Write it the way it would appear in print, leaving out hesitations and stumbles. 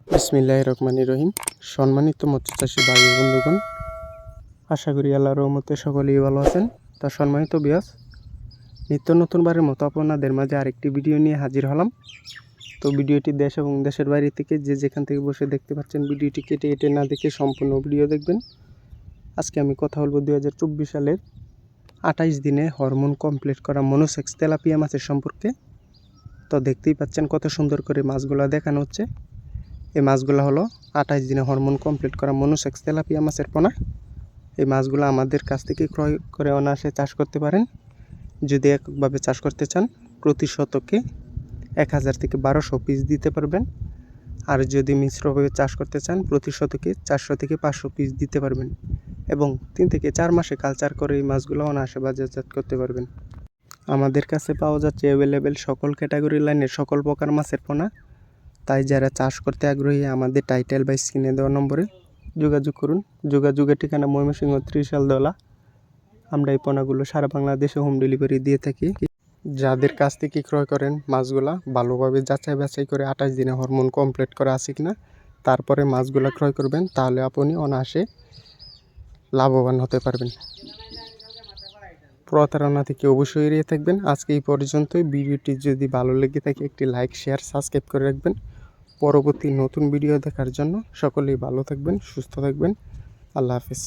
বিসমিল্লাহির রহমানির রহিম। সম্মানিত মৎস্যচাষী ভাই ও বন্ধুগণ, আশা করি আল্লাহর রহমতে সকলেই ভালো আছেন। তা সম্মানিত বিয়াস, নিত্য নতুনবারের মতো আপনাদের মাঝে আরেকটি ভিডিও নিয়ে হাজির হলাম। তো ভিডিওটি দেশ এবং দেশের বাইরে থেকে যে যেখান থেকে বসে দেখতে পাচ্ছেন, ভিডিওটি কেটে কেটে না দেখে সম্পূর্ণ ভিডিও দেখবেন। আজকে আমি কথা বলবো 2024 সালের 28 দিনে হরমোন কমপ্লিট করা মনোসেক্স তেলাপিয়া মাছের সম্পর্কে। তো দেখতেই পাচ্ছেন কত সুন্দর করে মাছগুলো দেখানো হচ্ছে। এই মাছগুলো হলো 28 দিনে হরমোন কমপ্লিট করা মনোসেক্স তেলাপিয়া মাছের পোনা। এই মাছগুলো আমাদের কাছ থেকে ক্রয় করে অনায়াসে চাষ করতে পারেন। যদি এককভাবে চাষ করতে চান, প্রতি শতকে 1000 থেকে 1200 পিস দিতে পারবেন। আর যদি মিশ্রভাবে চাষ করতে চান, প্রতি শতকে 400 থেকে 500 পিস দিতে পারবেন। এবং 3 থেকে 4 মাসে কালচার করে এই মাছগুলো অনায়াসে বাজারজাত করতে পারবেন। আমাদের কাছে পাওয়া যাচ্ছে অ্যাভেলেবেল সকল ক্যাটাগরি লাইনের সকল প্রকার মাছের পোনা। তাই যারা চাষ করতে আগ্রহী, আমাদের টাইটেল বা স্ক্রিনে দেওয়া নম্বরে যোগাযোগ করুন। যোগাযোগের ঠিকানা ময়মনসিংহ ত্রিশালদলা। আমরা এই পোনাগুলো সারা বাংলাদেশে হোম ডেলিভারি দিয়ে থাকি। যাদের কাছ থেকে ক্রয় করেন, মাছগুলা ভালোভাবে যাচাই বাছাই করে 28 দিনে হরমোন কমপ্লিট করা আছে কিনা, তারপরে মাছগুলা ক্রয় করবেন। তাহলে আপনি অনায়াসে লাভবান হতে পারবেন। প্রতারণা থেকে অবশ্যই এড়িয়ে থাকবেন। আজকে এই পর্যন্তই। ভিডিওটি যদি ভালো লেগে থাকে, একটি লাইক, শেয়ার, সাবস্ক্রাইব করে রাখবেন। পরবর্তী নতুন ভিডিও দেখার জন্য সকলেই ভালো থাকবেন, সুস্থ থাকবেন। আল্লাহ হাফেজ।